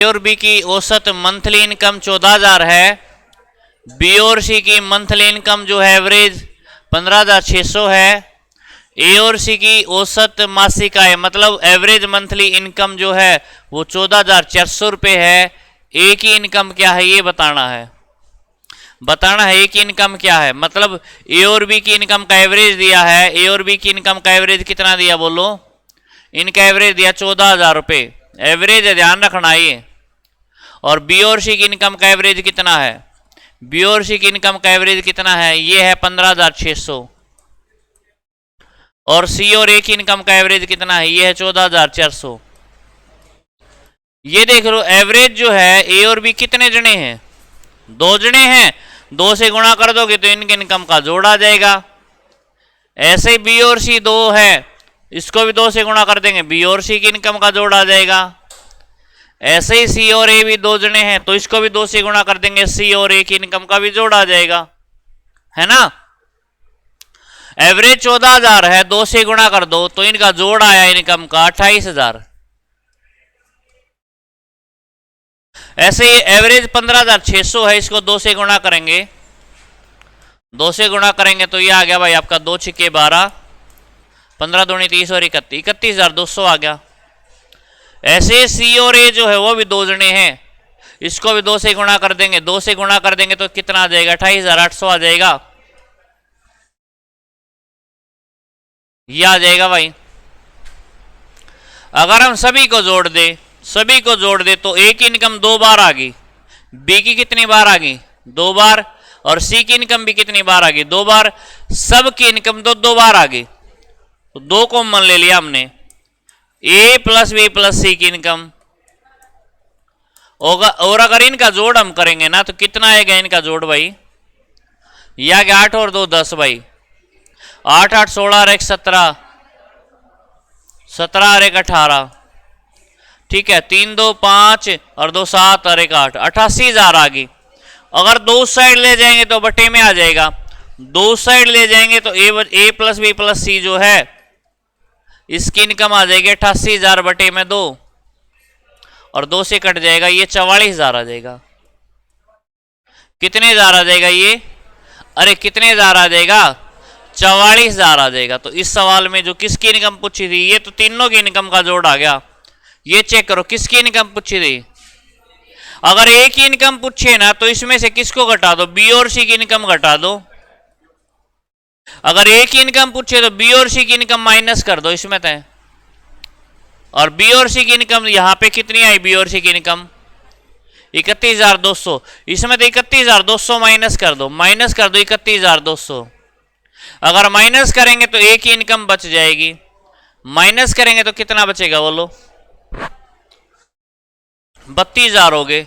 और बी की औसत मंथली इनकम 14,000 है, बी और सी की मंथली इनकम जो है एवरेज 15,600 है, ए और सी की औसत मासिक आय मतलब एवरेज मंथली इनकम जो है वो 14,400 रुपये है। ए की इनकम क्या है ये बताना है, ए की इनकम क्या है, मतलब ए और बी की इनकम का एवरेज दिया है। ए और बी की इनकम का एवरेज कितना दिया बोलो, इनका एवरेज दिया 14,000 रुपये, एवरेज है ध्यान रखना ये। और बी और सी की इनकम का एवरेज कितना है, बी और सी की इनकम का एवरेज कितना है, ये है 15,600। और सी और ए की इनकम का एवरेज कितना है, ये है 14,400। ये देख लो एवरेज जो है ए और बी कितने जने हैं, 2 जने हैं, 2 से गुणा कर दोगे तो इनकी इनकम का जोड़ आ जाएगा। ऐसे ही बी और सी 2 है, इसको भी 2 से गुणा कर देंगे, बी और सी की इनकम का जोड़ आ जाएगा। ऐसे ही सी और ए भी 2 जने हैं तो इसको भी 2 से गुणा कर देंगे, सी और ए की इनकम का भी जोड़ आ जाएगा, है ना। एवरेज 14,000 है, 2 से गुणा कर दो तो इनका जोड़ आया इनकम का 28,000। ऐसे ही एवरेज 15,600 है, इसको 2 से गुणा करेंगे, 2 से गुणा करेंगे तो ये आ गया भाई आपका 2 छिके 12, 15 दूनी 30 और 31, 31,200 आ गया। ऐसे सी और ए जो है वो भी 2 जने हैं, इसको भी 2 से गुणा कर देंगे, 2 से गुणा कर देंगे तो कितना आ जाएगा, 28,800 आ जाएगा, ये आ जाएगा भाई। अगर हम सभी को जोड़ दे तो ए की इनकम 2 बार आ गई, बी की कितनी बार आ गई, 2 बार, और सी की इनकम भी कितनी बार आ गई, 2 बार, सब की इनकम 2 बार आ गई, तो 2 कॉमन ले लिया हमने। ए प्लस बी प्लस सी की इनकम होगा, और अगर इनका जोड़ हम करेंगे ना तो कितना आएगा इनका जोड़ भाई, यह आ गया 8 और 2 10 भाई, 8 8 16 और 1 17, 17 और 1 18, ठीक है, 3 2 5 और 2 7 और 1 8, 88,000 आ गई। अगर 2 साइड ले जाएंगे तो बटे में आ जाएगा, 2 साइड ले जाएंगे तो ए प्लस बी प्लस सी जो है इसकी इनकम आ जाएगी 88,000 बटे में 2, और 2 से कट जाएगा, ये 44,000 आ जाएगा। कितने हजार आ जाएगा ये, अरे कितने हजार आ जाएगा, 44,000 आ जाएगा। तो इस सवाल में जो किसकी इनकम पूछी थी, ये तो तीनों की इनकम का जोड़ आ गया। ये चेक करो किसकी इनकम पूछी थी, अगर ए की इनकम पूछे ना तो इसमें से किसको घटा दो, बी और सी की इनकम घटा दो। अगर ए की इनकम पूछे तो बी और सी की इनकम माइनस कर दो इसमें तय, और बी और सी की इनकम यहां पे कितनी आई, बी और सी की इनकम 31,200, इसमें तो 31,200 माइनस कर दो 31,200। अगर माइनस करेंगे तो ए की इनकम बच जाएगी, माइनस करेंगे तो कितना बचेगा बोलो, 32,000 हो गए,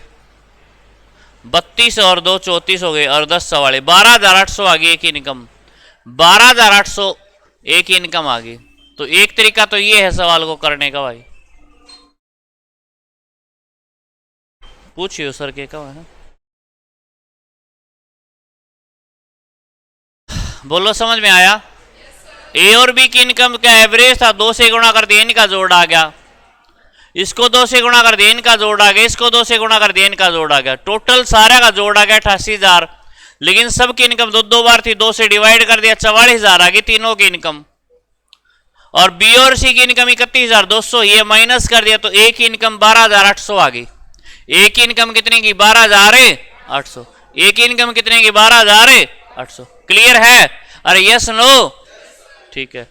32 और 2 34 हो गए, और 10 सवाले 12,800 आ गई एक इनकम, 12,800 एक ही इनकम आ गई। तो एक तरीका तो ये है सवाल को करने का भाई, पूछिए सर के का है ना, बोलो समझ में आया। ए और बी की इनकम का एवरेज था, 2 से गुणा कर दिया इनका जोड़ आ गया, इसको 2 से गुणा कर दिया इनका जोड़ आ गया, इसको 2 से गुणा कर दिया इनका जोड़ आ गया, टोटल सारा का जोड़ आ गया 88,000। लेकिन सबकी इनकम 2 बार थी, 2 से डिवाइड कर दिया 44,000 आ गई तीनों की इनकम। और बी और सी की इनकम 31,200, ये माइनस कर दिया तो ए की इनकम 12,800 आ गई। ए की इनकम कितने की, 12,800, ए की इनकम कितने की, 12,800। क्लियर है, अरे यस नो, ठीक है।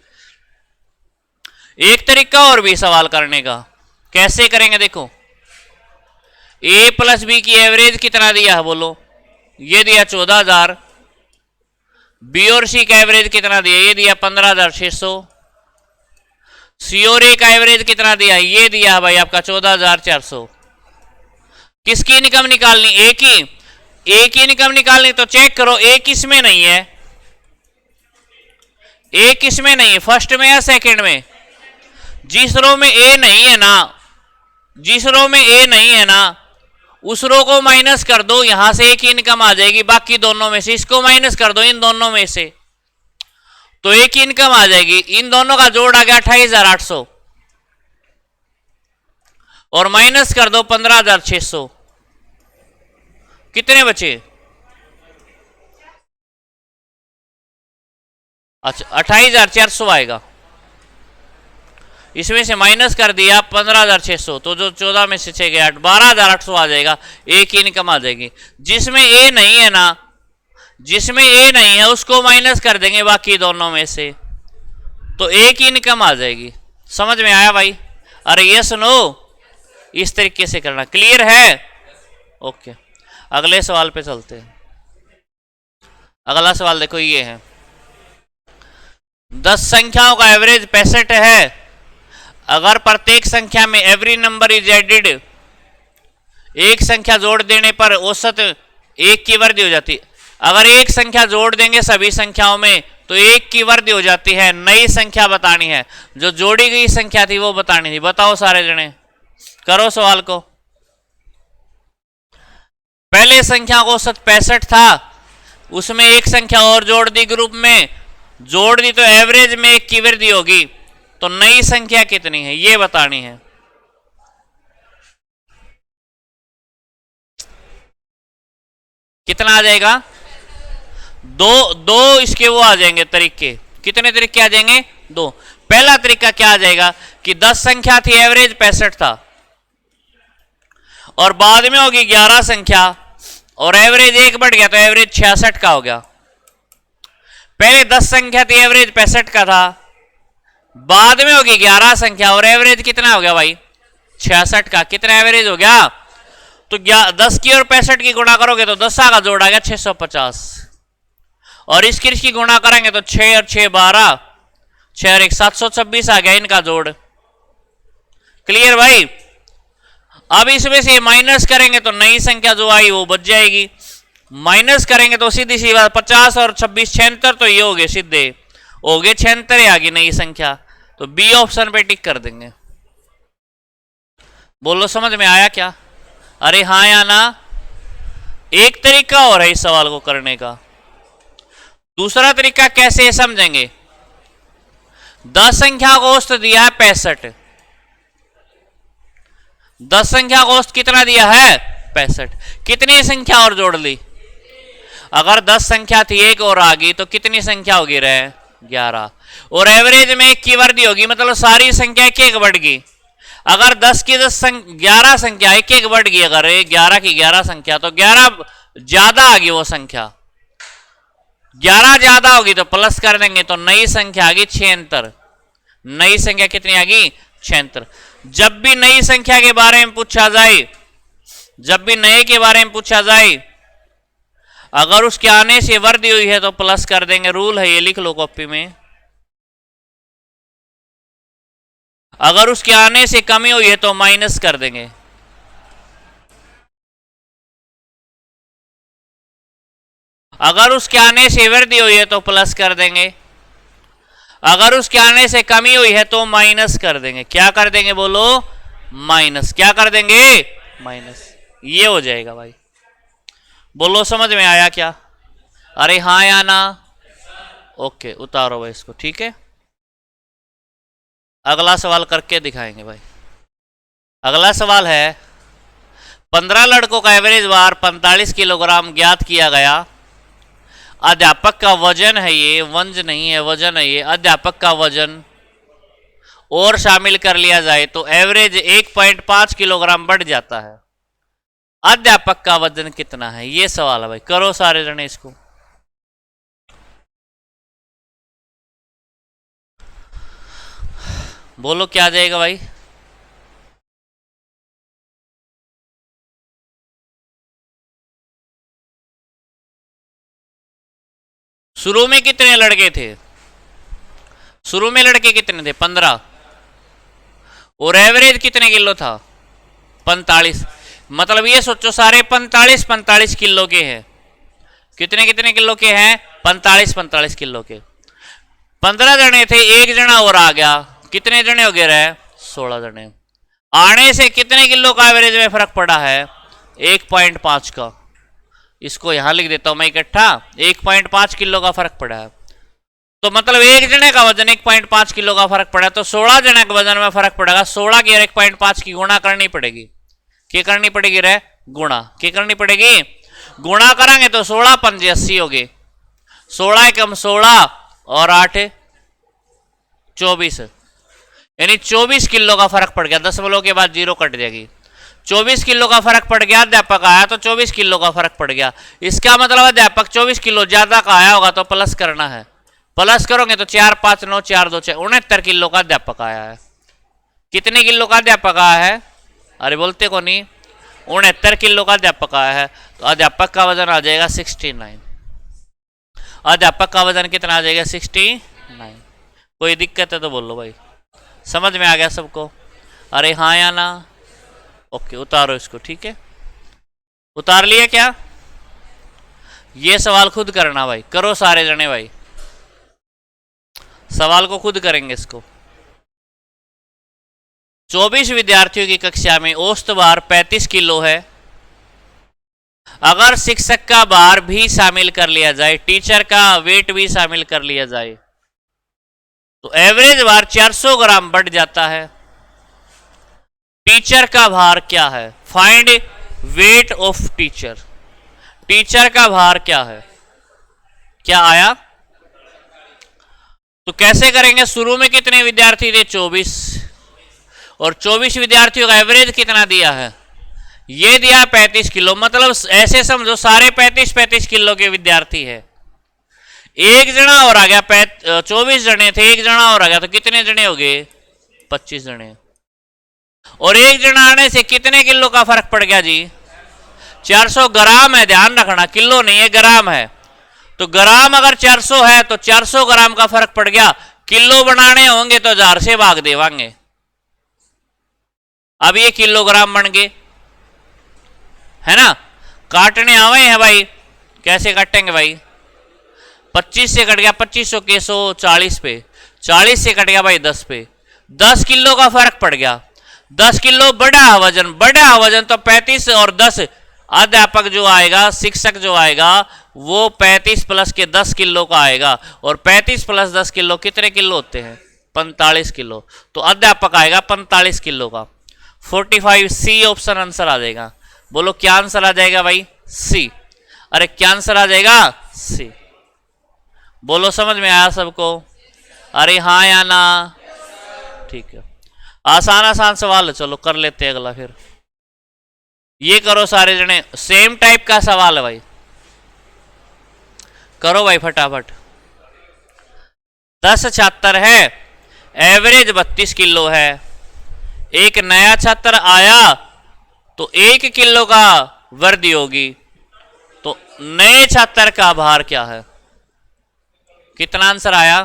एक तरीका और भी सवाल करने का, कैसे करेंगे देखो, ए प्लस बी की एवरेज कितना दिया है बोलो, ये दिया 14,000, बी और सी का एवरेज कितना दिया, ये दिया 15,600, सी और ए का एवरेज कितना दिया, ये दिया है भाई आपका 14,400। किसकी इनकम निकालनी, ए की इनकम निकालनी, तो चेक करो ए किस में नहीं है, ए किस में नहीं है, फर्स्ट में या सेकंड में, जिस रो में ए नहीं है ना, जिस रो में ए नहीं है ना उस रो को माइनस कर दो, यहां से एक इनकम आ जाएगी, बाकी दोनों में से इसको माइनस कर दो इन दोनों में से, तो एक इनकम आ जाएगी। इन दोनों का जोड़ आ गया 28,800, और माइनस कर दो 15,600, कितने बचे? अच्छा 28,400 आएगा। इसमें से माइनस कर दिया 15,600, तो जो 14 में से 6 गया 8, 12,800 आ जाएगा। ए की इनकम आ जाएगी। जिसमें ए नहीं है ना, जिसमें ए नहीं है उसको माइनस कर देंगे बाकी दोनों में से, तो ए की इनकम आ जाएगी। समझ में आया भाई? अरे ये सुनो, इस तरीके से करना। क्लियर है? ओके, अगले सवाल पे चलते हैं। अगला सवाल देखो, ये है 10 संख्याओं का एवरेज 65 है। अगर प्रत्येक संख्या में एवरी नंबर इज एडेड, एक संख्या जोड़ देने पर औसत 1 की वृद्धि हो जाती। अगर एक संख्या जोड़ देंगे सभी संख्याओं में तो 1 की वृद्धि हो जाती है। नई संख्या बतानी है, जो जोड़ी गई संख्या थी वो बतानी थी। बताओ सारे जने, करो सवाल को। पहले संख्या को औसत 65 था, उसमें एक संख्या और जोड़ दी, ग्रुप में जोड़ दी तो एवरेज में 1 की वृद्धि होगी। तो नई संख्या कितनी है ये बतानी है। कितना आ जाएगा? दो इसके वो आ जाएंगे तरीके। कितने तरीके आ जाएंगे? 2। पहला तरीका क्या आ जाएगा कि 10 संख्या थी, एवरेज 65 था, और बाद में होगी 11 संख्या और एवरेज 1 बढ़ गया तो एवरेज 66 का हो गया। पहले 10 संख्या थी, एवरेज 65 का था, बाद में होगी 11 संख्या और एवरेज कितना हो गया भाई? 66 का। कितना एवरेज हो गया? तो 10 की और 65 की गुणा करोगे तो 10 का जोड़ आ गया 650, और इसकी गुणा करेंगे तो 6 और 6 12, 6 और 1 726 आ गया इनका जोड़। क्लियर भाई? अब इसमें से माइनस करेंगे तो नई संख्या जो आई वो बच जाएगी। माइनस करेंगे तो सीधी सी बात 50 और 26 76, तो ये हो गए सीधे, हो गए 76 आ गई नई संख्या। तो बी ऑप्शन पे टिक कर देंगे। बोलो समझ में आया क्या? अरे हाँ या ना? एक तरीका और है इस सवाल को करने का। दूसरा तरीका कैसे समझेंगे? 10 संख्या को औसत दिया है 65, 10 संख्या को औसत कितना दिया है? 65। कितनी संख्या और जोड़ ली? अगर 10 संख्या थी, एक और आ गई तो कितनी संख्या होगी रहे? 11, और एवरेज में 1 की वृद्धि होगी, मतलब सारी संख्या 1 बढ़ गई। अगर 10 की 11 संख्या 1 बढ़ गई, अगर 11 की 11 संख्या, तो 11 ज्यादा आ गई वो संख्या, 11 ज्यादा होगी तो प्लस कर देंगे, तो नई संख्या आ गई 76। नई संख्या कितनी आ गई? 76। जब भी नई संख्या के बारे में पूछा जाए, जब भी नए के बारे में पूछा जाए, अगर उसके आने से वृद्धि हुई है तो प्लस कर देंगे। रूल है ये, लिख लो कॉपी में। अगर उसके आने से कमी हुई है तो माइनस कर देंगे। अगर उसके आने से वृद्धि हुई है तो प्लस कर देंगे। अगर उसके आने से कमी हुई है तो माइनस कर देंगे। क्या कर देंगे बोलो? माइनस। क्या कर देंगे? माइनस। ये हो जाएगा भाई। बोलो समझ में आया क्या? अरे हाँ या ना? ओके, उतारो भाई इसको। ठीक है, अगला सवाल करके दिखाएंगे भाई। अगला सवाल है 15 लड़कों का एवरेज भार 45 किलोग्राम ज्ञात किया गया। अध्यापक का वजन है ये, वंज नहीं है, वजन है ये। अध्यापक का वजन और शामिल कर लिया जाए तो एवरेज 1.5 किलोग्राम बढ़ जाता है। अध्यापक का वजन कितना है ये सवाल है भाई। करो सारे जने इसको। बोलो क्या आ जाएगा भाई? शुरू में कितने लड़के थे? शुरू में लड़के कितने थे? 15, और एवरेज कितने किलो था? 45। मतलब ये सोचो सारे 45 किलो के हैं। कितने कितने किलो के हैं? 45 किलो के। 15 जने थे, एक जना और आ गया, कितने जने हो गए रहे? 16 जने। आने से कितने किलो का एवरेज में फर्क पड़ा है? 1.5 का। इसको यहां लिख देता हूं मैं इकट्ठा, 1.5 किलो का फर्क पड़ा है। तो मतलब एक जने का वजन 1.5 किलो का फर्क पड़ा, तो 16 जने के वजन में फर्क पड़ेगा। 16 की और 1.5 की गुणा करनी पड़ेगी। क्या करनी पड़ेगी रे? गुणा। क्या करनी पड़ेगी? गुणा करेंगे तो 16 पंजे 80 हो गए। 16 कम 16 और 8 24, यानी 24 किलो का फर्क पड़ गया। दशमलव के बाद जीरो कट जाएगी। 24 किलो का फर्क पड़ गया। अध्यापक आया तो 24 किलो का फर्क पड़ गया। इसका मतलब अध्यापक 24 किलो ज्यादा का आया होगा तो प्लस करना है। प्लस करोगे तो 4 5 9 4 2 6 69 किलो का अध्यापक आया है। कितने किलो का अध्यापक आया है? अरे बोलते को नहीं। 69 किलो का अध्यापक आया है। तो अध्यापक का वजन आ जाएगा 69। अध्यापक का वजन कितना आ जाएगा? 69। कोई दिक्कत है तो बोलो भाई। समझ में आ गया सबको? अरे हाँ या ना? ओके, उतारो इसको। ठीक है, उतार लिया क्या? ये सवाल खुद करना भाई। करो सारे जने भाई, सवाल को खुद करेंगे इसको। 24 विद्यार्थियों की कक्षा में औसत भार 35 किलो है। अगर शिक्षक का भार भी शामिल कर लिया जाए, टीचर का वेट भी शामिल कर लिया जाए, तो एवरेज भार 400 ग्राम बढ़ जाता है। टीचर का भार क्या है? Find weight of teacher. Teacher का भार क्या है? क्या आया? तो कैसे करेंगे? शुरू में कितने विद्यार्थी थे? 24, और 24 विद्यार्थियों का एवरेज कितना दिया है? ये दिया 35 किलो। मतलब ऐसे समझो सारे 35 किलो के विद्यार्थी है। एक जना और आ गया, 24 जने थे, एक जना और आ गया तो कितने जने हो गए? 25 जने। और एक जना आने से कितने किलो का फर्क पड़ गया जी? 400 ग्राम है, ध्यान रखना, किलो नहीं है, ग्राम है। तो ग्राम अगर 400 है तो 400 ग्राम का फर्क पड़ गया। किलो बनाने होंगे तो 1000 से भाग देवांगे। अब ये किलोग्राम बन गए, है ना? काटने आवे हैं भाई, कैसे काटेंगे भाई? 25 से कट गया 2500 के 140 पे, 40 से कट गया भाई 10 पे, 10 किलो का फर्क पड़ गया। 10 किलो बढ़ा वजन, बढ़ा वजन तो 35 और 10 अध्यापक जो आएगा, शिक्षक जो आएगा वो 35 प्लस के 10 किलो का आएगा। और 35 प्लस 10 किलो कितने किलो होते हैं? 45 किलो। तो अध्यापक आएगा 45 किलो का। 45 सी ऑप्शन आंसर आ जाएगा। बोलो क्या आंसर आ जाएगा भाई? सी। अरे क्या आंसर आ जाएगा? सी। बोलो समझ में आया सबको? अरे हाँ या ना? ठीक है, आसान आसान सवाल है। चलो कर लेते हैं अगला। फिर ये करो सारे जने, सेम टाइप का सवाल है भाई, करो भाई फटाफट। 10 छात्र है, एवरेज 32 किलो है। एक नया छात्र आया तो 1 किलो का वृद्धि होगी। तो नए छात्र का भार क्या है? कितना आंसर आया?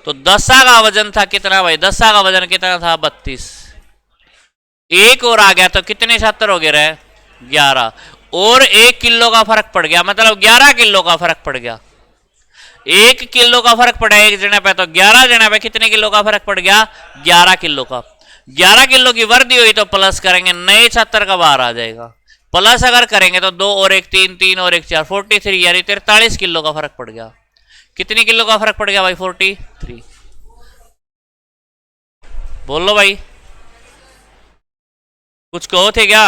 तो 10 का वजन था कितना भाई? 10 का वजन कितना था? 32। एक और आ गया तो कितने छात्र हो गए रहे? 11। और 1 किलो का फर्क पड़ गया, मतलब 11 किलो का फर्क पड़ गया। 1 किलो का फर्क पड़ा एक जने पे, तो 11 जने पे कितने किलो का फर्क पड़ गया? 11 किलो का। 11 किलो की वृद्धि हुई तो प्लस करेंगे, नए छात्र का भार आ जाएगा। प्लस अगर करेंगे तो 2 और 1 3, 3 और 1 4, 43, यानी 43 किलो का फर्क पड़ गया। कितने किलो का फर्क पड़ गया भाई? 43। बोलो भाई, कुछ कहो थे क्या?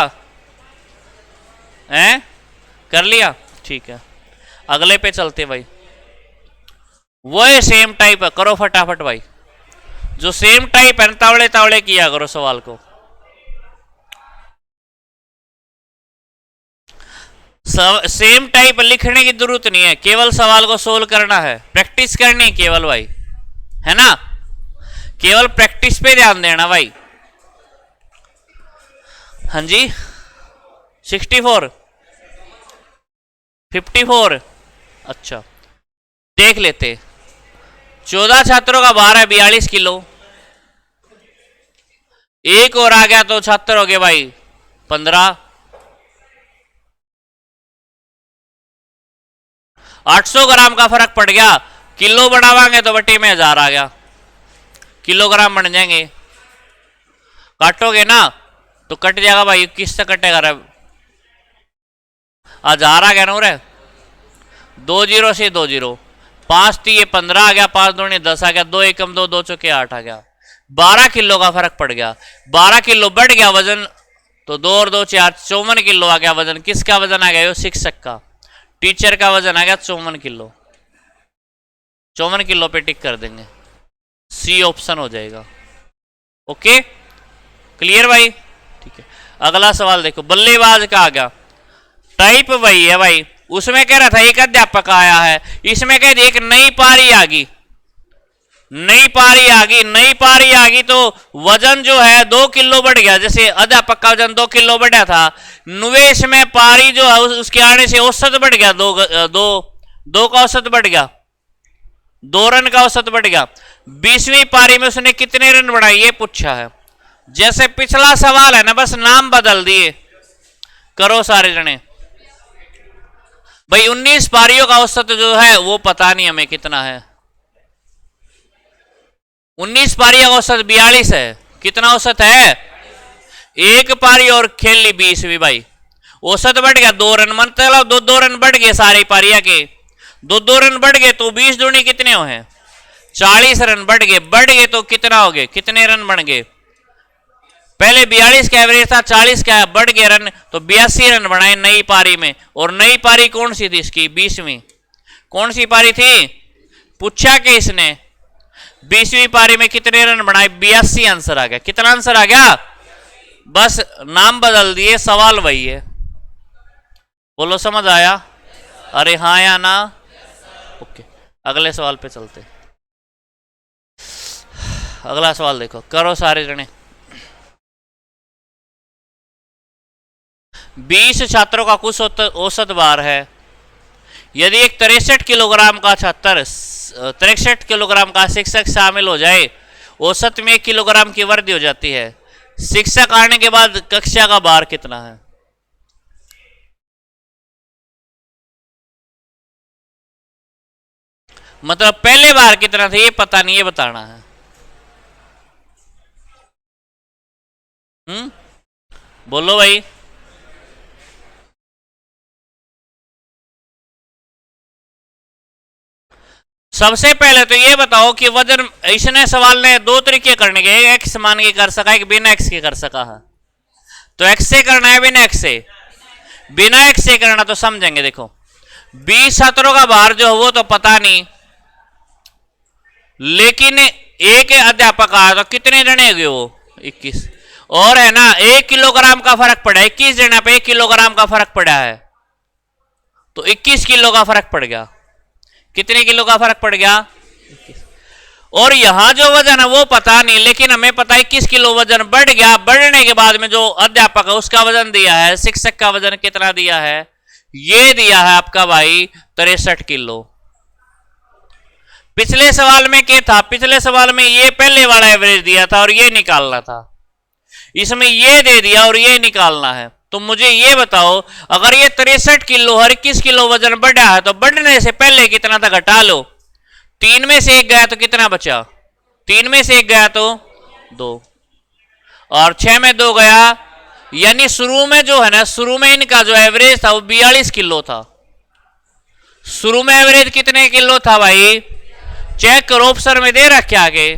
हैं? कर लिया? ठीक है, अगले पे चलते भाई। वो सेम टाइप है, करो फटाफट भाई। जो सेम टाइप है तावड़े तावड़े किया करो सवाल को। सेम टाइप लिखने की जरूरत नहीं है, केवल सवाल को सोल्व करना है, प्रैक्टिस करनी है केवल भाई, है ना? केवल प्रैक्टिस पे ध्यान देना भाई। हाँ जी, 64, 54। अच्छा देख लेते। 14 छात्रों का भार है 42 किलो। एक और आ गया तो छात्र हो गए भाई 15। 800 ग्राम का फर्क पड़ गया। किलो बढ़ावांगे तो बटे में 1000 आ गया, किलोग्राम बन जाएंगे। काटोगे ना तो कट जाएगा भाई, किससे कटेगा रे? 1000 आ गया ना रे, 2 0 से 2 0, 5 3 15 आ गया, 5 दूनी 10 आ गया, 2 एकम 2, 2 चौके 8 आ गया। 12 किलो का फर्क पड़ गया। 12 किलो बढ़ गया वजन, तो 2 और 2 4 54 किलो आ गया वजन। किसका वजन आ गया? शिक्षक का, टीचर का वजन आ गया 54 किलो। 54 किलो पे टिक कर देंगे, सी ऑप्शन हो जाएगा। ओके, क्लियर भाई? ठीक है, अगला सवाल देखो, बल्लेबाज का आ गया। टाइप वही है भाई, उसमें कह रहा था एक अध्यापक आया है, इसमें कह दिया एक नई पारी आ गई। नई पारी आ गई, नई पारी आ गई तो वजन जो है 2 किलो बढ़ गया। जैसे अध्यापक का वजन 2 किलो बढ़ा था, निवेश में पारी जो है उसके आने से औसत बढ़ गया, दो का औसत बढ़ गया, 2 रन का औसत बढ़ गया। 20वीं पारी में उसने कितने रन बनाए ये पूछा है। जैसे पिछला सवाल है ना, बस नाम बदल दिए। करो सारे जने भाई। 19 पारियों का औसत जो है वो पता नहीं हमें कितना है। 19 पारी का औसत 42 है। कितना औसत है? एक पारी और खेल ली 20वीं भाई, औसत बढ़ गया 2 रन। मतलब 2 रन बढ़ गए सारी पारिया के, 2 रन बढ़ गए तो 20 दूनी कितने हो हैं? 40 रन बढ़ गए तो कितना हो गए? कितने रन बन गए? पहले 42 का एवरेज था, 40 का बढ़ गए रन, तो 82 रन बनाए नई पारी में। और नई पारी कौन सी थी इसकी? 20वीं। कौन सी पारी थी? पूछा कि इसने 20वीं पारी में कितने रन बनाए? 82 आंसर आ गया। कितना आंसर आ गया? बस नाम बदल दिए, सवाल वही है। बोलो समझ आया? अरे हाँ या ना? ओके, अगले सवाल पे चलते। अगला सवाल देखो, करो सारे जने। 20 छात्रों का कुछ औसत भार है। यदि एक 63 किलोग्राम का छात्र 63 किलोग्राम का शिक्षक शामिल हो जाए, औसत में 1 किलोग्राम की वृद्धि हो जाती है। शिक्षक आने के बाद कक्षा का भार कितना है? मतलब पहले बार कितना था ये पता नहीं, ये बताना है। बोलो भाई। सबसे पहले तो ये बताओ कि वजन, इसने सवाल ने 2 तरीके करने के, एक एक्स मान के कर सका, एक बिना एक्स के कर सका है। तो एक्स से करना है बिना एक्स से? बिना एक्स से करना तो समझेंगे। देखो 20 छात्रों का भार जो वो तो पता नहीं, लेकिन एक अध्यापक आया तो कितने जने गए वो? 21। और है ना 1 किलोग्राम का फर्क पड़ा, 21 जने पे 1 किलोग्राम का फर्क पड़ा है, तो 21 किलो का फर्क पड़ गया। कितने किलो का फर्क पड़ गया? 21। और यहां जो वजन है वो पता नहीं, लेकिन हमें पता है 21 किलो वजन बढ़ गया। बढ़ने के बाद में जो अध्यापक है उसका वजन दिया है, शिक्षक का वजन कितना दिया है? ये दिया है आपका भाई 63 किलो। पिछले सवाल में क्या था? पिछले सवाल में ये पहले वाला एवरेज दिया था और ये निकालना था, इसमें ये दे दिया और ये निकालना है। तो मुझे ये बताओ, अगर ये 63 किलो हर 21 किलो वजन बढ़ा है तो बढ़ने से पहले कितना था घटा लो। 3 में से 1 गया तो कितना बचा? 3 में से 1 गया तो 2, और 6 में 2 गया, यानी शुरू में जो है ना, शुरू में इनका जो एवरेज था वो 42 किलो था। शुरू में एवरेज कितने किलो था भाई? चेक करो, ऑप्शन में दे रखे आगे,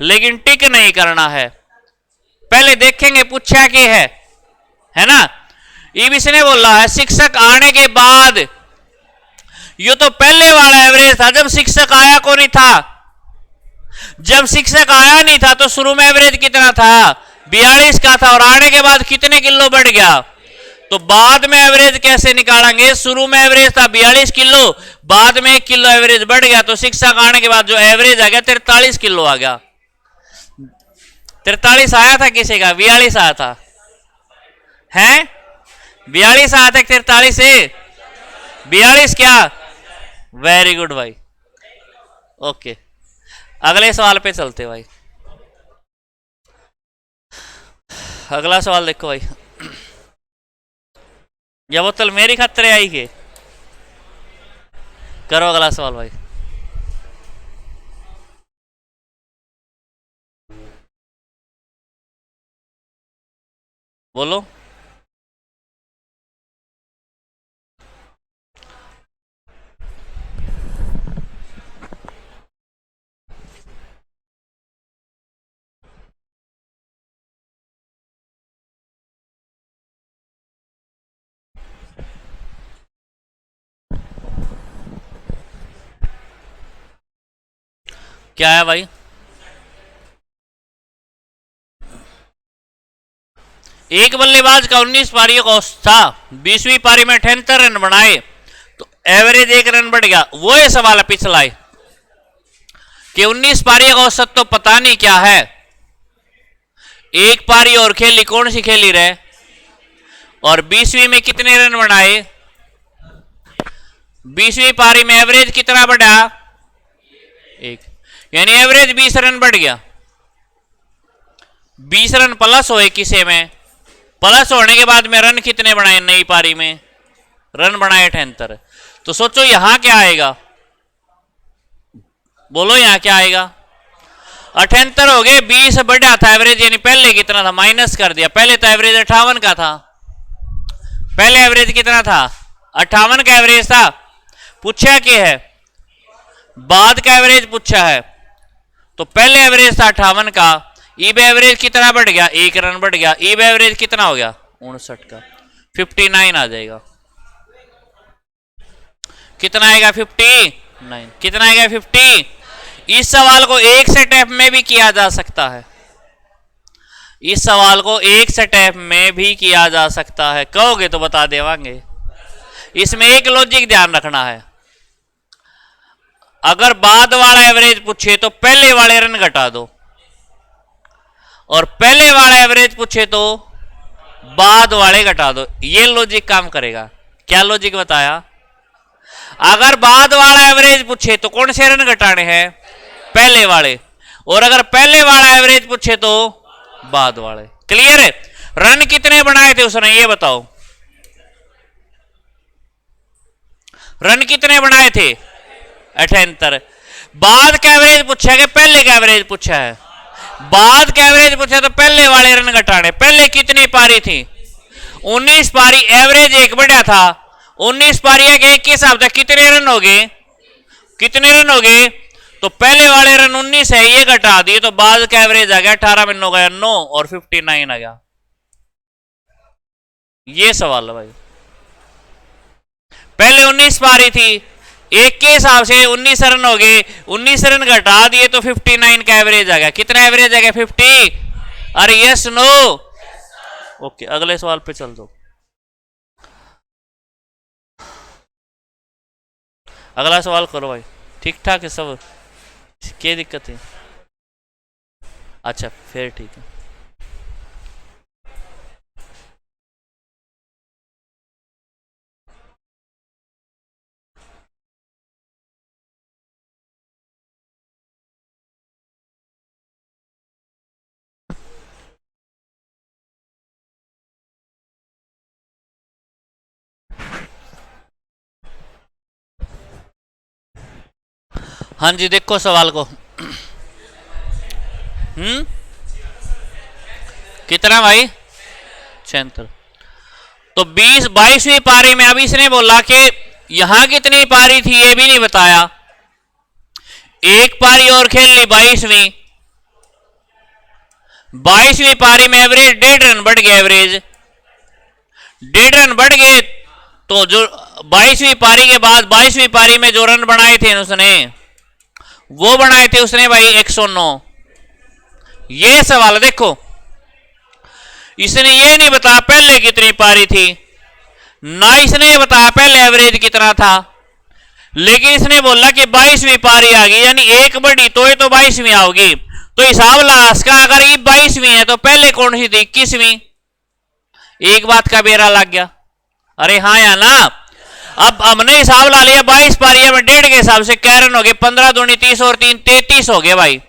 लेकिन टिक नहीं करना है। पहले देखेंगे पूछा कि है ना। ईबीसी ने बोला है शिक्षक आने के बाद, ये तो पहले वाला एवरेज था जब शिक्षक आया को नहीं था। जब शिक्षक आया नहीं था तो शुरू में एवरेज कितना था? 42 का था, और आने के बाद कितने किलो बढ़ गया? तो बाद में एवरेज कैसे निकालेंगे? शुरू में एवरेज था 42 किलो, बाद में 1 किलो एवरेज बढ़ गया, तो शिक्षक आने के बाद जो एवरेज आ गया 43 किलो आ गया। 43 आया था किसी का? 42 आया था, हैं? 42 आया था 43 से? 42 क्या? वेरी गुड भाई, ओके। अगले सवाल पे चलते भाई। अगला सवाल देखो भाई। या बोतल मेरी खतरे आई के? करो अगला सवाल भाई। बोलो। क्या है भाई? एक बल्लेबाज का 19 पारियों का औसत था, 20वीं पारी में 78 रन बनाए तो एवरेज 1 रन बढ़ गया। वो ये सवाल है पिछला है कि 19 पारियों का औसत तो पता नहीं क्या है, एक पारी और खेली, कौन सी खेली रहे, और 20वीं में कितने रन बनाए, 20वीं पारी में एवरेज कितना बढ़ा, 1, यानी एवरेज 20 रन बढ़ गया। 20 रन प्लस हुए किसे में, प्लस होने के बाद में रन कितने बनाए नई पारी में, रन बनाए 78। तो सोचो यहां क्या आएगा, बोलो यहां क्या आएगा, 78 हो गए, 20 बढ़ा था एवरेज, यानी पहले कितना था माइनस कर दिया, पहले तो एवरेज 58 का था, पहले एवरेज कितना था 58 का एवरेज था। पूछा क्या है, बाद का एवरेज पूछा है, तो पहले एवरेज था 58 का, ईब एवरेज कितना बढ़ गया, 1 रन बढ़ गया, ईब एवरेज कितना हो गया 59 का, 59 आ जाएगा। कितना आएगा 59, कितना आएगा 50। इस सवाल को एक स्टेप में भी किया जा सकता है, इस सवाल को एक स्टेप में भी किया जा सकता है, कहोगे तो बता देवांगे। इसमें एक लॉजिक ध्यान रखना है, अगर बाद वाला एवरेज पूछे तो पहले वाले रन घटा दो, और पहले वाला एवरेज पूछे तो बाद वाले घटा दो, ये लॉजिक काम करेगा। क्या लॉजिक बताया, अगर बाद वाला एवरेज पूछे तो कौन से रन घटाने हैं, पहले वाले, और अगर पहले वाला एवरेज पूछे तो बाद वाले। क्लियर है? रन कितने बनाए थे उसने ये बताओ, रन कितने बनाए थे 78। बाद का एवरेज पूछा है कि पहले का एवरेज पूछा है, बाद का एवरेज पूछा तो पहले वाले रन घटाने। पहले कितनी पारी थी 19 पारी, एवरेज 1 बढ़ा था, 19 पारियां के एक के हिसाब से कितने रन हो गए, कितने रन हो गए, तो पहले वाले रन 19 है, ये घटा दिए तो बाद का एवरेज आ गया 18 में 9 गया 9 और 59 आ गया। ये सवाल है भाई, पहले 19 पारी थी, एक के हिसाब से 19 रन हो गए, 19 रन घटा दिए तो 59 का एवरेज आ गया। कितना एवरेज आ गया 50। अरे यस नो, ओके अगले सवाल पे चल दो। अगला सवाल करो भाई, ठीक ठाक है सब, क्या दिक्कत है, अच्छा फिर ठीक है। हाँ जी देखो सवाल को, कितना भाई 76। तो 22वीं पारी में अब इसने बोला कि यहां कितनी पारी थी ये भी नहीं बताया, एक पारी और खेल ली 22वीं, 22वीं पारी में एवरेज 1.5 रन बढ़ गया, एवरेज 1.5 रन बढ़ गए, तो जो 22वीं पारी के बाद 22वीं पारी में जो रन बनाए थे उसने, वो बनाए थे उसने भाई 109। ये सवाल देखो, इसने ये नहीं बताया पहले कितनी पारी थी, ना इसने बताया पहले एवरेज कितना था, लेकिन इसने बोला कि 22वीं पारी आ गई, यानी एक बढ़ी तो ये तो 22वीं आओगी, तो हिसाब लगा इसका, अगर ये 22वीं है तो पहले कौन सी थी 21वीं। एक बात का बेरा लग गया, अरे हाँ या ना। अब हमने हिसाब ला लिया 22 पारियां में 1.5 के हिसाब से क्या रन हो गए, 15 दूनी 30 और 3 33 हो गए भाई।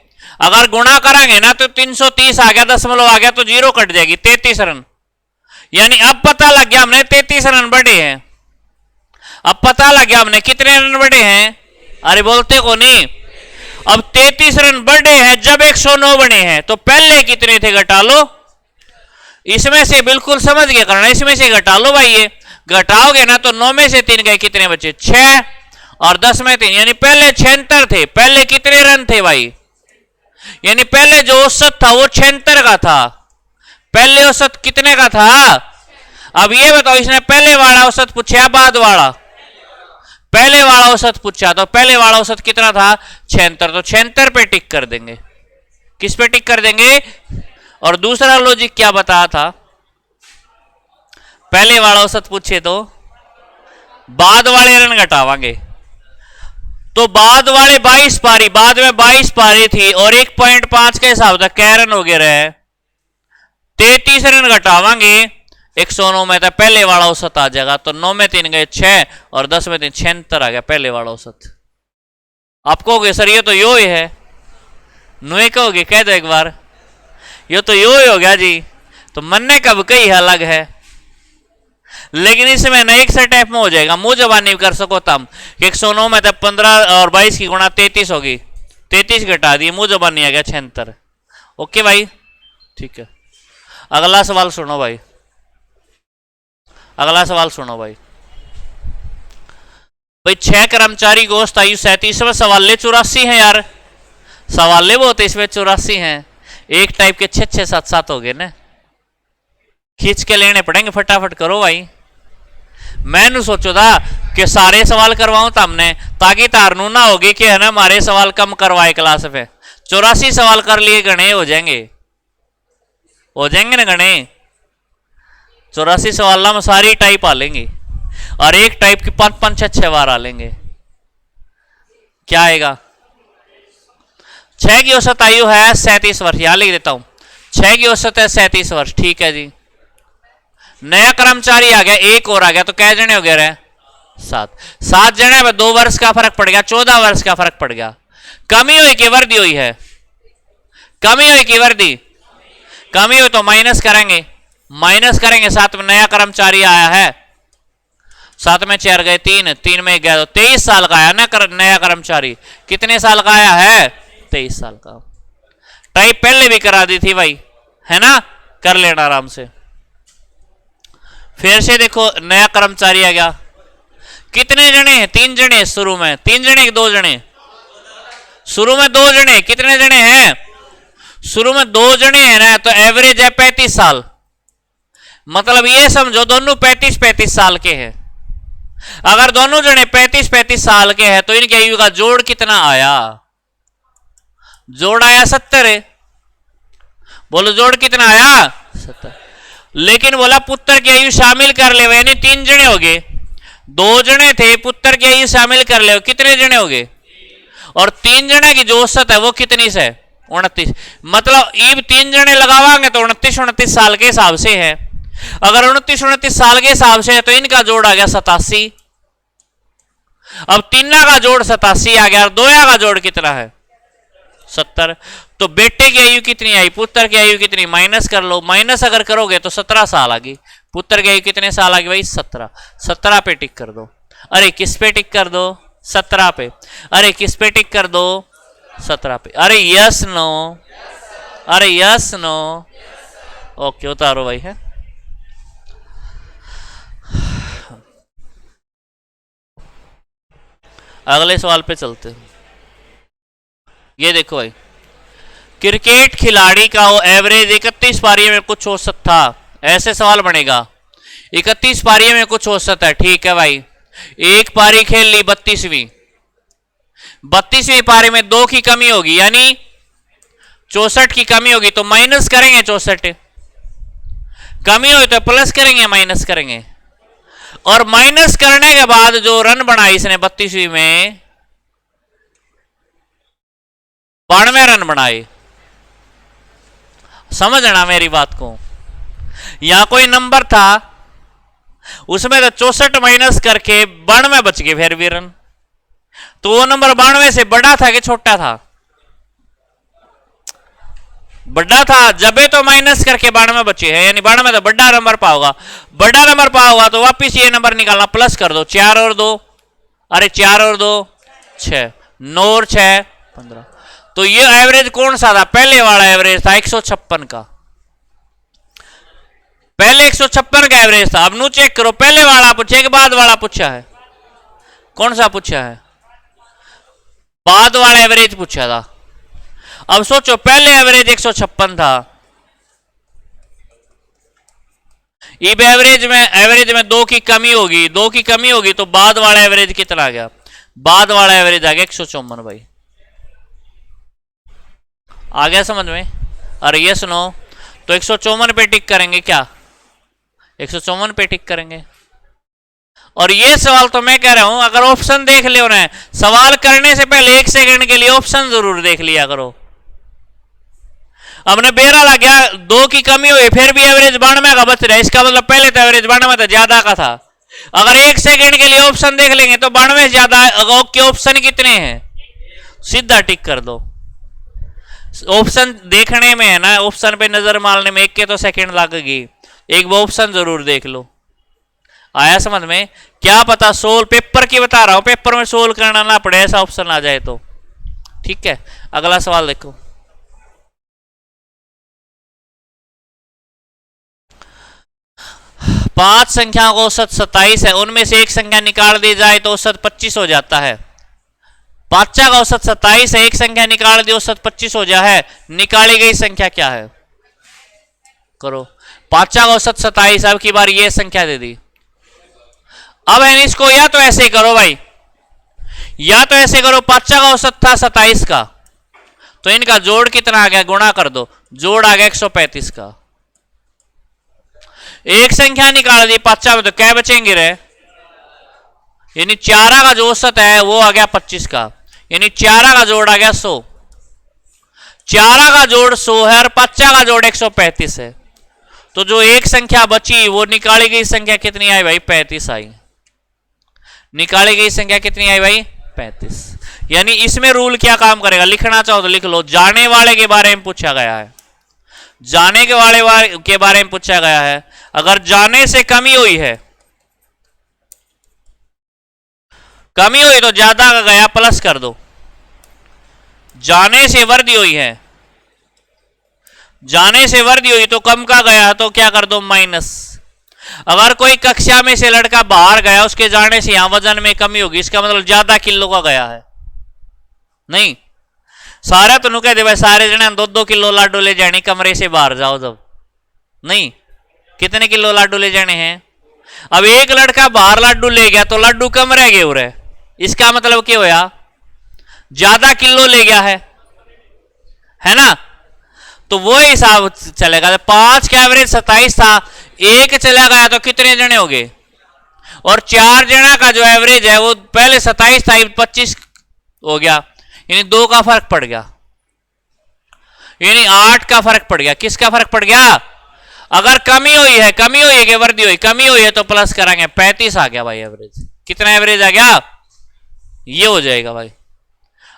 अगर गुणा करांगे ना तो 330 आ गया, दशमलव आ गया तो जीरो कट जाएगी, 33 रन। यानी अब पता लग गया हमने 33 रन बढ़े हैं, अब पता लग गया हमने कितने रन बढ़े हैं, अरे बोलते को नहीं। अब 33 रन बढ़े हैं जब 109 बने हैं, तो पहले कितने थे घटा लो, इसमें से बिल्कुल समझ के करना, इसमें से घटा लो भाई, ये घटाओगे ना तो 9 में से 3 गए, कितने बचे 6 और 10 में 3, यानी पहले 76 थे। पहले कितने रन थे भाई, यानी पहले जो औसत था वो 76 का था, पहले औसत कितने का था। अब ये बताओ इसने पहले वाला औसत पूछा बाद वाला, पहले वाला औसत पूछा, तो पहले वाला औसत कितना था 76, तो 76 पे टिक कर देंगे। किस पे टिक कर देंगे? और दूसरा लॉजिक क्या बताया था? पहले वाला औसत पूछे तो बाद वाले रन घटावांगे, तो बाद वाले 22 पारी, बाद में 22 पारी थी और 1.5 के हिसाब से कै रन हो गए रहे, 33 रन घटावांगे 109 में, तो पहले वाला औसत आ जाएगा। तो 9 में 3 गए 6 और 10 में 3 76 आ गया पहले वाला औसत। आप कहोगे सर ये तो यो ही है, नुए कहोगे, कह दो एक बार, ये तो यो ही हो गया जी। तो मनने कब कई अलग है, लेकिन इसमें ना एक से टाइप में हो जाएगा, मुंह जबानी कर सको तम 109 में तब 15 और 22 की गुणा 33 होगी, 33 घटा दिए, मुंह जबानी आ गया 76। ओके भाई, ठीक है। अगला सवाल सुनो भाई, अगला सवाल सुनो भाई। भाई 6 कर्मचारी गोश्त आयु 37, सवाले 84 है यार, सवाले बहुत है इसमें 84 हैं, एक टाइप के 6 6 7 7 हो गए ना, खींच के लेने पड़ेंगे, फटाफट करो भाई। मैंने सोचो था कि सारे सवाल करवाऊं तमने, ताकि तारनू ना होगी कि है ना हमारे सवाल कम करवाए क्लास में। 84 सवाल कर लिए, गणे हो जाएंगे, हो जाएंगे ना गणे। 84 सवाल हम सारी टाइप आ लेंगे और एक टाइप की 5 5 6 बार आ लेंगे। क्या आएगा? 6 की औसत आयु है 37 वर्ष, यहां लिख देता हूं, 6 की औसत है 37 वर्ष, ठीक है जी। नया कर्मचारी आ गया, एक और आ गया, तो कै जने हो गए रहे? 7। 7 जने में 2 वर्ष का फर्क पड़ गया, 14 वर्ष का फर्क पड़ गया। कमी हुई कि वृद्धि हुई है? कमी हुई कि वृद्धि? कमी हुई, तो माइनस करेंगे, माइनस करेंगे। 7 में नया कर्मचारी आया है, 7 में 4 गए 3, 3 में गया, तो 23 साल का आया ना नया कर्मचारी। कितने साल का आया है? 23 साल का। टाइप पहले भी करा दी थी भाई, है ना, कर लेना आराम से। फिर से देखो नया कर्मचारी आ गया, कितने जने हैं? 3 जने शुरू में, 3 जने 2 जने? शुरू में 2 जने, कितने जने हैं? शुरू में 2 जने हैं ना, तो एवरेज है 35 साल, मतलब ये समझो दोनों 35 साल के हैं। अगर दोनों जने 35 साल के हैं तो इनके आयु का जोड़ कितना आया? जोड़ आया 70। बोलो जोड़ कितना आया? 70। लेकिन बोला पुत्र की आयु शामिल कर ले, यानी 3 जने हो गए, 2 जने थे, पुत्र की आयु शामिल कर ले, कितने जने हो गए? और 3 जने की जो औसत है वो कितनी से? 29। मतलब ईब 3 जने लगावांगे तो 29 साल के हिसाब से है। अगर 29 साल के हिसाब से है तो इनका जोड़ आ गया 87। अब 3 का जोड़ 87 आ गया, और 2 का जोड़ कितना है? 70। तो बेटे की आयु कितनी आई? पुत्र की आयु कितनी? माइनस कर लो, माइनस अगर करोगे तो 17 साल आ गई। पुत्र की आयु कितने साल आ गई भाई? 17। 17 पे टिक कर दो। अरे किस पे टिक कर दो? 17 पे। अरे किस पे टिक कर दो? 17 पे। अरे यस नो, अरे यस नो, ओके उतारो भाई है। अगले सवाल पे चलते हैं। ये देखो भाई, क्रिकेट खिलाड़ी का वो एवरेज 31 पारी में कुछ औसत था, ऐसे सवाल बनेगा। 31 पारी में कुछ औसत है, ठीक है भाई। एक पारी खेल ली 32वीं, 32वीं पारी में 2 की कमी होगी, यानी 64 की कमी होगी, तो माइनस करेंगे 64, कमी हुई तो प्लस करेंगे, माइनस करेंगे। और माइनस करने के बाद जो रन बनाई इसने 32वीं में 92 रन बनाए। समझना मेरी बात को, यहां कोई नंबर था उसमें तो 64 माइनस करके 92 बच गए फिर भी रन, तो वो नंबर 92 से बड़ा था कि छोटा था? बड़ा था, जबे तो माइनस करके 92 बचे हैं, यानी 92 तो बड़ा नंबर पाओगा। बड़ा नंबर पाओगा तो वापिस ये नंबर निकालना, प्लस कर दो, 4 और 2, अरे 4 और 2 6, 9 और 6 15। तो ये एवरेज कौन सा था? पहले वाला एवरेज था 156 का, पहले 156 का एवरेज था। अब नू चेक करो, पहले वाला पूछे कि बाद वाला पूछा है? कौन सा पूछा है? बाद वाला एवरेज पूछा था। अब सोचो, पहले एवरेज 156 था, अब एवरेज में 2 की कमी होगी, 2 की कमी होगी तो बाद वाला एवरेज कितना आ गया? बाद वाला एवरेज आ गया 154 भाई। आ गया समझ में? अरे ये सुनो, तो 154 पे टिक करेंगे क्या? 154 पे टिक करेंगे। और ये सवाल तो मैं कह रहा हूं, अगर ऑप्शन देख लियो ना, सवाल करने से पहले 1 सेकंड के लिए ऑप्शन जरूर देख लिया करो। हमने बेरा लग गया, 2 की कमी हुई फिर भी एवरेज 92 का बच रहा है, इसका मतलब पहले तो एवरेज 92 था, ज्यादा का था। अगर 1 सेकंड के लिए ऑप्शन देख लेंगे तो 92 से ज्यादा के ऑप्शन कितने हैं? सीधा टिक कर दो। ऑप्शन देखने में है ना, ऑप्शन पे नजर मारने में 1 के तो सेकंड लगेगी, एक वो ऑप्शन जरूर देख लो। आया समझ में? क्या पता सोल्व, पेपर की बता रहा हूं, पेपर में सोल्व करना ना पड़े, ऐसा ऑप्शन आ जाए तो। ठीक है, अगला सवाल देखो। पांच संख्याओं का औसत 27 है, उनमें से एक संख्या निकाल दी जाए तो औसत 25 हो जाता है। पांचा का औसत 27 है, एक संख्या निकाल दी औसत 25 हो जाए, निकाली गई संख्या क्या है? करो। पांचा का औसत 27, अब की बार ये संख्या दे दी। अब है इसको या तो ऐसे करो भाई, या तो ऐसे करो, पांचा का औसत था 27 का, तो इनका जोड़ कितना आ गया? गुणा कर दो, जोड़ आ गया 135 का। एक संख्या निकाल दी पांचा में तो क्या बचेंगे रे? यानी चारा का जो औसत है वो आ गया 25 का, यानी चारा का जोड़ आ गया 100। चारा का जोड़ 100 है और पांचा का जोड़ 135 है, तो जो एक संख्या बची वो निकाली गई संख्या कितनी आई भाई? 35 आई। निकाली गई संख्या कितनी आई भाई? 35। यानी इसमें रूल क्या काम करेगा? लिखना चाहो तो लिख लो। जाने वाले के बारे में पूछा गया है, जाने के वाले के बारे में पूछा गया है। अगर जाने से कमी हुई है, कमी हुई तो ज्यादा का गया प्लस कर दो। जाने से वृद्धि हुई है, जाने से वृद्धि हुई तो कम का गया तो क्या कर दो? माइनस। अगर कोई कक्षा में से लड़का बाहर गया, उसके जाने से यहां वजन में कमी होगी, इसका मतलब ज्यादा किलो का गया है। नहीं, सारे तो कह दे भाई सारे जने 2-2 किलो लाडू ले जाने, कमरे से बाहर जाओ जब। नहीं, कितने किलो लाडू ले जाने हैं? अब एक लड़का बाहर लाडू ले गया तो लाडू कम रह गए, उरे इसका मतलब क्या होया? ज्यादा किलो ले गया है ना? तो वो हिसाब चलेगा। 5 का एवरेज 27 था, एक चला गया तो कितने जने हो गए? और 4 जना का जो एवरेज है वो पहले 27 था, 25 हो गया, यानी 2 का फर्क पड़ गया, यानी 8 का फर्क पड़ गया। किसका फर्क पड़ गया? अगर कमी हुई है, कमी हुई है कि वृद्धि हुई? कमी हुई है तो प्लस कराएंगे, 35 आ गया भाई एवरेज। कितना एवरेज आ गया? ये हो जाएगा भाई।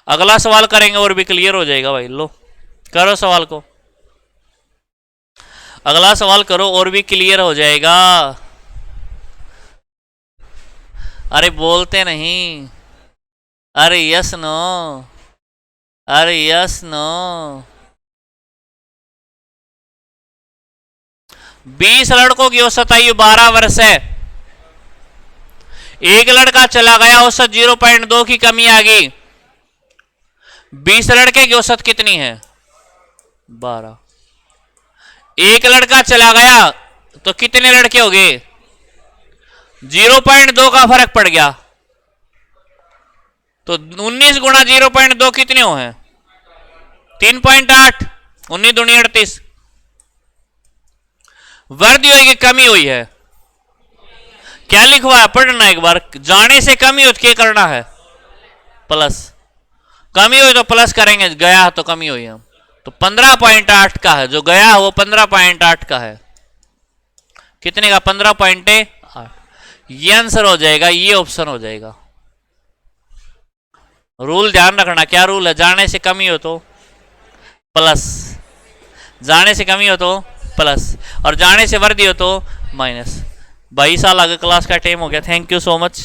अगला सवाल करेंगे और भी क्लियर हो जाएगा भाई। लो करो सवाल को, अगला सवाल करो और भी क्लियर हो जाएगा। अरे बोलते नहीं, अरे यस नो, अरे यस नो। 20 लड़कों की औसत आयु 12 वर्ष है, एक लड़का चला गया, औसत 0.2 की कमी आ गई। 20 लड़के की औसत कितनी है? 12। एक लड़का चला गया तो कितने लड़के हो गए? 0.2 का फर्क पड़ गया, तो 19 गुणा 0.2 कितने हो हैं? 3.8। 19 दूनी 38। वृद्धि हुई कि कमी हुई है? क्या लिखवा है? पढ़ना एक बार। जाने से कमी हो तो क्या करना है? प्लस। कमी हुई तो प्लस करेंगे, गया तो कमी हुई हम, तो 15.8 का है जो गया वो 15.8 का है। कितने का? 15.8। ये आंसर हो जाएगा, ये ऑप्शन हो जाएगा। रूल ध्यान रखना, क्या रूल है? जाने से कमी हो तो प्लस, जाने से कमी हो तो प्लस, और जाने से वृद्धि हो तो माइनस। 22 साल आगे क्लास का टाइम हो गया। Thank you so much.